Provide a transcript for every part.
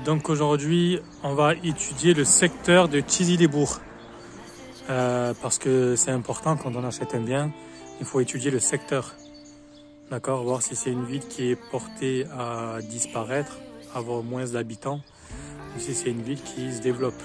Donc aujourd'hui, on va étudier le secteur de Tizy-les-Bourgs. Parce que c'est important quand on achète un bien, il faut étudier le secteur. D'accord, voir si c'est une ville qui est portée à disparaître, avoir moins d'habitants, ou si c'est une ville qui se développe.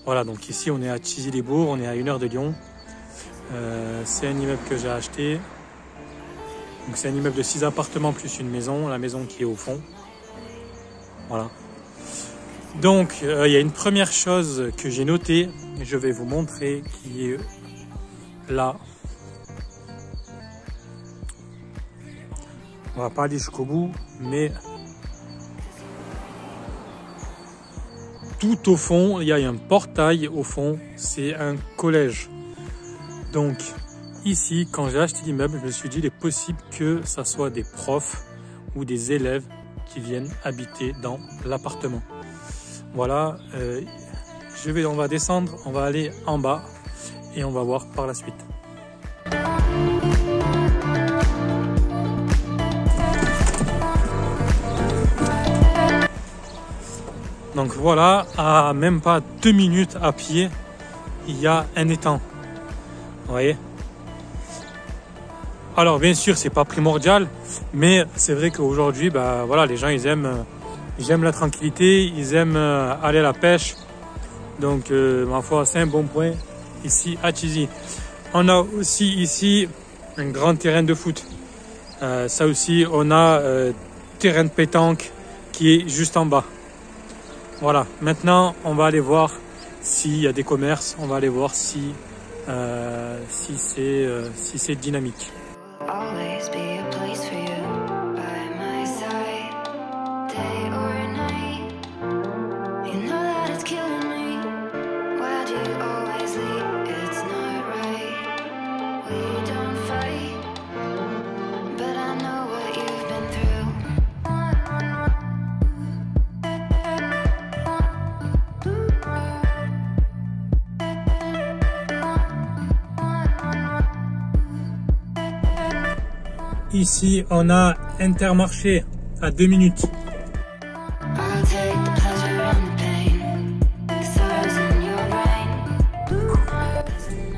Voilà, donc ici on est à Tizy-les-Bourgs, on est à 1 heure de Lyon. C'est un immeuble que j'ai acheté. Donc c'est un immeuble de 6 appartements plus une maison, la maison qui est au fond. Voilà. Donc il y a une première chose que j'ai notée, et je vais vous montrer, qui est là. On va pas aller jusqu'au bout, mais tout au fond, il y a un portail au fond, c'est un collège. Donc ici, quand j'ai acheté l'immeuble, je me suis dit il est possible que ça soit des profs ou des élèves qui viennent habiter dans l'appartement. Voilà, on va descendre, on va aller en bas et on va voir par la suite. Donc voilà, à même pas 2 minutes à pied, il y a un étang. Vous voyez? Alors bien sûr, c'est pas primordial, mais c'est vrai qu'aujourd'hui, voilà, les gens ils aiment la tranquillité, ils aiment aller à la pêche. Donc ma foi, c'est un bon point ici à Tizy. On a aussi ici un grand terrain de foot. Ça aussi, on a terrain de pétanque qui est juste en bas. Voilà, maintenant on va aller voir s'il y a des commerces, on va aller voir si c'est dynamique. Always be a place for you by my side, day or night. You know that it's killing me. Why do you always leave? It's not right. We don't fight, but I know what you've been through. Ici, on a Intermarché à 2 minutes. I'll take the pleasure and the pain, 'cause I was in your brain.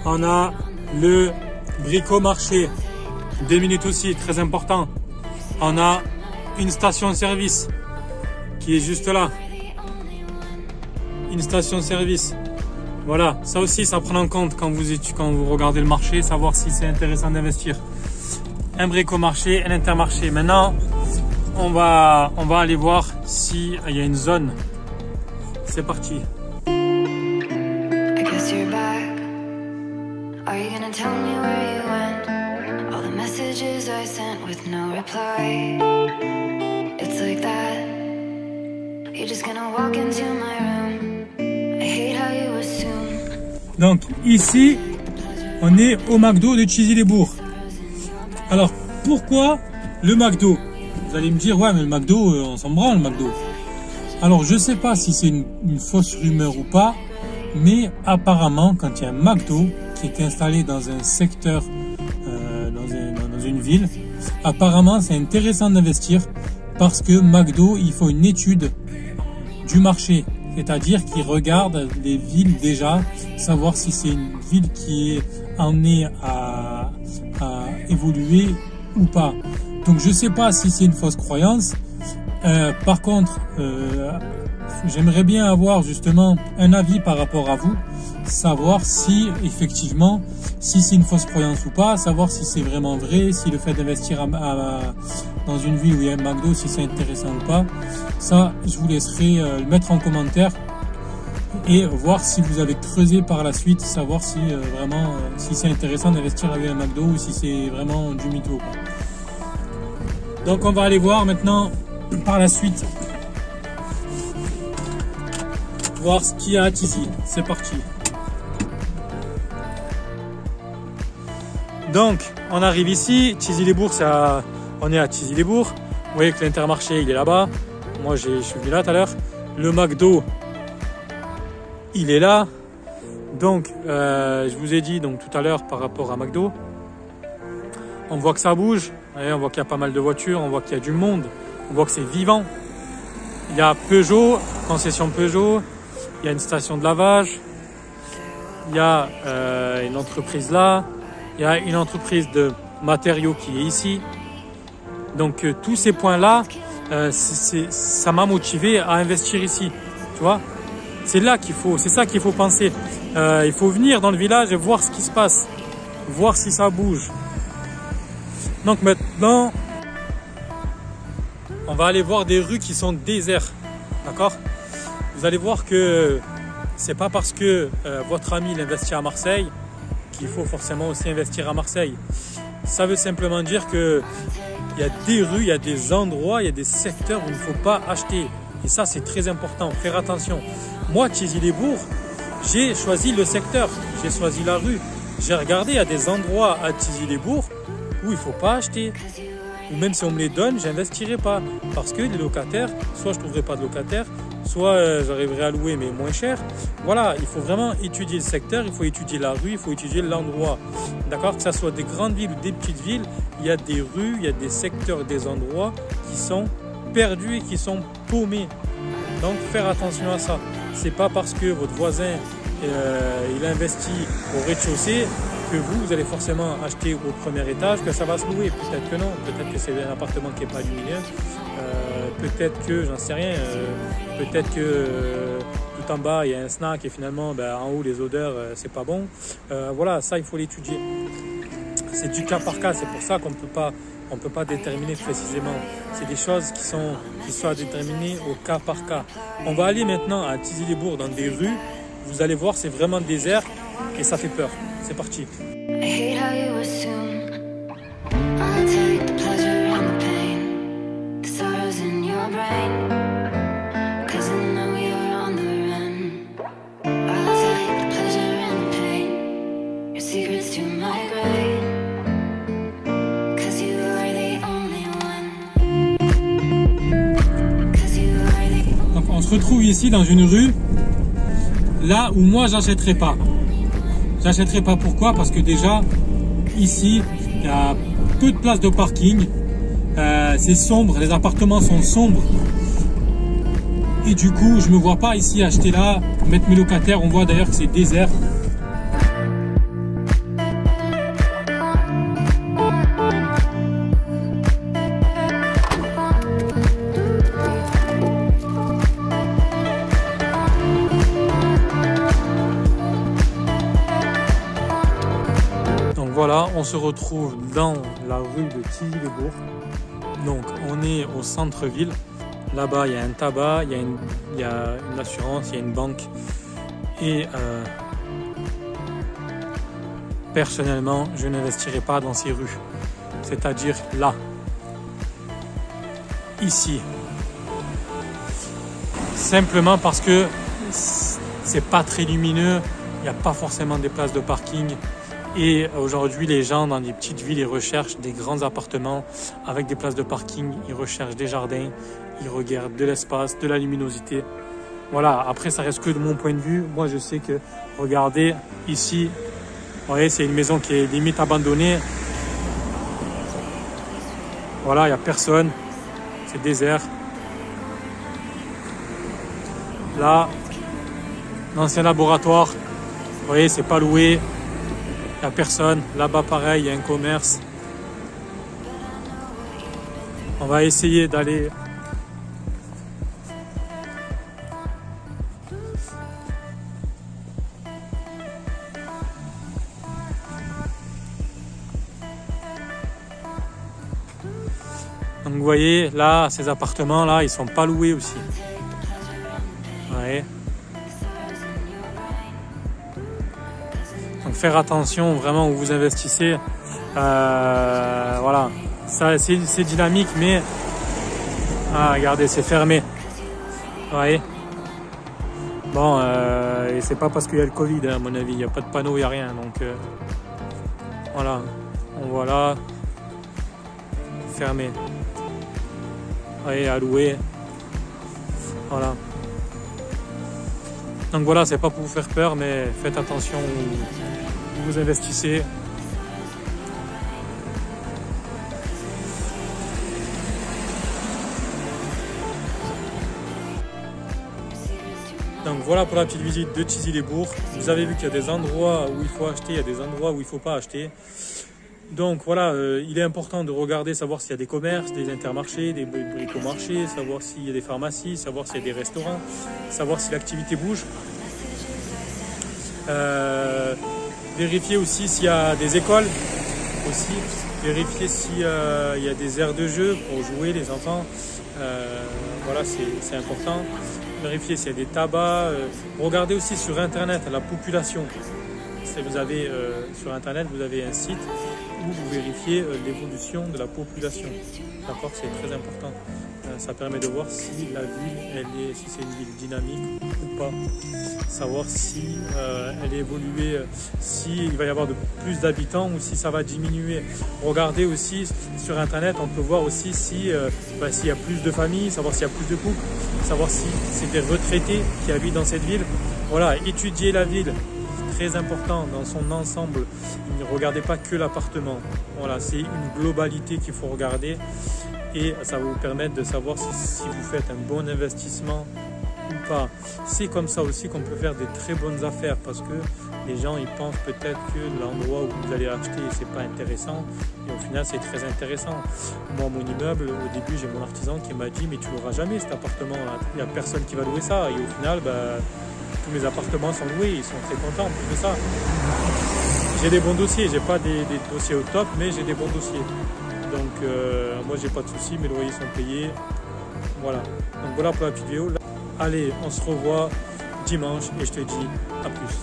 On a le Bricomarché, 2 minutes aussi, très important. On a une station-service qui est juste là. Une station-service. Voilà, ça aussi, ça prend en compte quand vous regardez le marché, savoir si c'est intéressant d'investir. Un Bricomarché, un Intermarché. Maintenant, on va aller voir s'il y a une zone. C'est parti. I guess you're back. Are you gonna tell me where you went? All the messages I sent with no reply. It's like that. You're just gonna walk into my room. I hate how you assume. Donc ici, on est au McDo de Tizy-les-Bourgs. Alors, pourquoi le McDo? Vous allez me dire, ouais, mais le McDo, on s'en branle, le McDo. Alors, je sais pas si c'est une fausse rumeur ou pas, mais apparemment, quand il y a un McDo qui est installé dans un secteur, dans une ville, apparemment, c'est intéressant d'investir parce que McDo, il faut une étude du marché. C'est-à-dire qu'ils regardent les villes déjà, savoir si c'est une ville qui est amenée à évoluer ou pas. Donc je sais pas si c'est une fausse croyance. Par contre, j'aimerais bien avoir justement un avis par rapport à vous, savoir si effectivement, si c'est une fausse croyance ou pas, savoir si c'est vraiment vrai, si le fait d'investir dans une ville où il y a un McDo, si c'est intéressant ou pas. Ça, je vous laisserai le mettre en commentaire et voir si vous avez creusé par la suite, savoir si vraiment si c'est intéressant d'investir avec un McDo ou si c'est vraiment du mytho. Donc on va aller voir maintenant par la suite, voir ce qu'il y a à Tizy. C'est parti. Donc on arrive ici, Tizy-les-Bourgs, on est à Tizy-les-Bourgs. Vous voyez que l'Intermarché il est là-bas. Moi je suis venu là tout à l'heure. Le McDo il est là. Donc je vous ai dit donc tout à l'heure par rapport à McDo, on voit que ça bouge, on voit qu'il y a pas mal de voitures, on voit qu'il y a du monde, on voit que c'est vivant. Il y a Peugeot, concession Peugeot, il y a une station de lavage, il y a une entreprise là, il y a une entreprise de matériaux qui est ici. Donc tous ces points-là, ça m'a motivé à investir ici, tu vois. C'est là qu'il faut, c'est ça qu'il faut penser. Il faut venir dans le village et voir ce qui se passe, voir si ça bouge. Donc maintenant, on va aller voir des rues qui sont désertes, d'accord? Vous allez voir que c'est pas parce que votre ami investit à Marseille qu'il faut forcément aussi investir à Marseille. Ça veut simplement dire que il y a des rues, il y a des endroits, il y a des secteurs où il ne faut pas acheter. Et ça, c'est très important, faire attention. Moi, Tizi-les-Bourgs, j'ai choisi le secteur, j'ai choisi la rue. J'ai regardé, il y a des endroits à Tizi-les-Bourgs où il ne faut pas acheter. Ou même si on me les donne, j'investirai pas. Parce que les locataires, soit je ne trouverai pas de locataires, soit j'arriverai à louer mais moins cher. Voilà, il faut vraiment étudier le secteur, il faut étudier la rue, il faut étudier l'endroit. D'accord? Que ce soit des grandes villes ou des petites villes, il y a des rues, il y a des secteurs, des endroits qui sont perdus et qui sont paumés. Donc faire attention à ça. C'est pas parce que votre voisin il investit au rez-de-chaussée que vous allez forcément acheter au premier étage, que ça va se louer. Peut-être que non, peut-être que c'est un appartement qui n'est pas lumineux, peut-être que, j'en sais rien, peut-être que tout en bas il y a un snack et finalement en haut les odeurs c'est pas bon. Voilà, ça il faut l'étudier. C'est du cas par cas, c'est pour ça qu'on ne peut pas déterminer précisément. C'est des choses qui sont déterminées au cas par cas. On va aller maintenant à Tizi-les-Bourgs dans des rues. Vous allez voir, c'est vraiment désert et ça fait peur. C'est parti. I hate how you assume I'll take the pleasure and the pain, the sorrows in your brain, 'cause I know you're on the run. I'll take the pleasure and the pain, your secrets to my grave, 'cause you are the only one, 'cause you are the... Donc on se retrouve ici dans une rue, là où moi j'achèterai pas. J'achèterai pas, pourquoi? Parce que déjà, ici, il y a peu de places de parking. C'est sombre, les appartements sont sombres. Et du coup, je me vois pas ici acheter là, mettre mes locataires. On voit d'ailleurs que c'est désert. Voilà, on se retrouve dans la rue de Tizi-les-Bourgs. Donc, on est au centre-ville. Là-bas, il y a un tabac, il y a une assurance, il y a une banque. Et personnellement, je n'investirai pas dans ces rues. C'est-à-dire là, ici. Simplement parce que c'est pas très lumineux, il n'y a pas forcément des places de parking. Et aujourd'hui, les gens dans des petites villes, ils recherchent des grands appartements avec des places de parking, ils recherchent des jardins, ils regardent de l'espace, de la luminosité. Voilà, après ça reste que de mon point de vue. Moi je sais que, regardez, ici, vous voyez, c'est une maison qui est limite abandonnée. Voilà, il n'y a personne, c'est désert. Là, l'ancien laboratoire, vous voyez, c'est pas loué. Il n'y a personne. Là-bas, pareil, il y a un commerce. On va essayer d'aller... Donc, vous voyez, là, ces appartements-là, ils sont pas loués aussi. Ouais. Donc faire attention vraiment où vous investissez. Voilà, ça c'est dynamique, mais regardez, c'est fermé. Vous voyez. Bon, et c'est pas parce qu'il y a le Covid, hein, à mon avis, il n'y a pas de panneau, il n'y a rien. Donc voilà, on voit là, fermé. Vous voyez, à louer. Voilà. Donc voilà, c'est pas pour vous faire peur, mais faites attention où vous investissez. Donc voilà pour la petite visite de Thizy-les-Bourgs. Vous avez vu qu'il y a des endroits où il faut acheter, il y a des endroits où il ne faut pas acheter. Donc voilà, il est important de regarder, savoir s'il y a des commerces, des intermarchés, des bricomarchés, savoir s'il y a des pharmacies, savoir s'il y a des restaurants, savoir si l'activité bouge. Vérifier aussi s'il y a des écoles, aussi vérifier s'il y a des aires de jeu pour jouer les enfants. Voilà, c'est important. Vérifier s'il y a des tabacs. Regardez aussi sur internet la population. Si vous avez sur internet, vous avez un site où vous vérifiez l'évolution de la population. D'accord, c'est très important. Ça permet de voir si la ville, si c'est une ville dynamique ou pas. Savoir si elle est évoluée, s'il va y avoir de plus d'habitants ou si ça va diminuer. Regardez aussi sur internet, on peut voir aussi s'il y a plus de familles, savoir s'il y a plus de couples, savoir si c'est des retraités qui habitent dans cette ville. Voilà, étudier la ville. Très important dans son ensemble. Ne regardez pas que l'appartement. Voilà, c'est une globalité qu'il faut regarder et ça va vous permettre de savoir si vous faites un bon investissement ou pas. C'est comme ça aussi qu'on peut faire des très bonnes affaires parce que les gens ils pensent peut-être que l'endroit où vous allez acheter c'est pas intéressant et au final c'est très intéressant. Moi mon immeuble au début j'ai mon artisan qui m'a dit mais tu l'auras jamais cet appartement là, il n'y a personne qui va louer ça et au final tous mes appartements sont loués, ils sont très contents plus de ça. J'ai des bons dossiers, j'ai pas des dossiers au top, mais j'ai des bons dossiers. Donc moi j'ai pas de soucis, mes loyers sont payés. Voilà. Donc voilà pour la petite vidéo. Allez, on se revoit dimanche et je te dis à plus.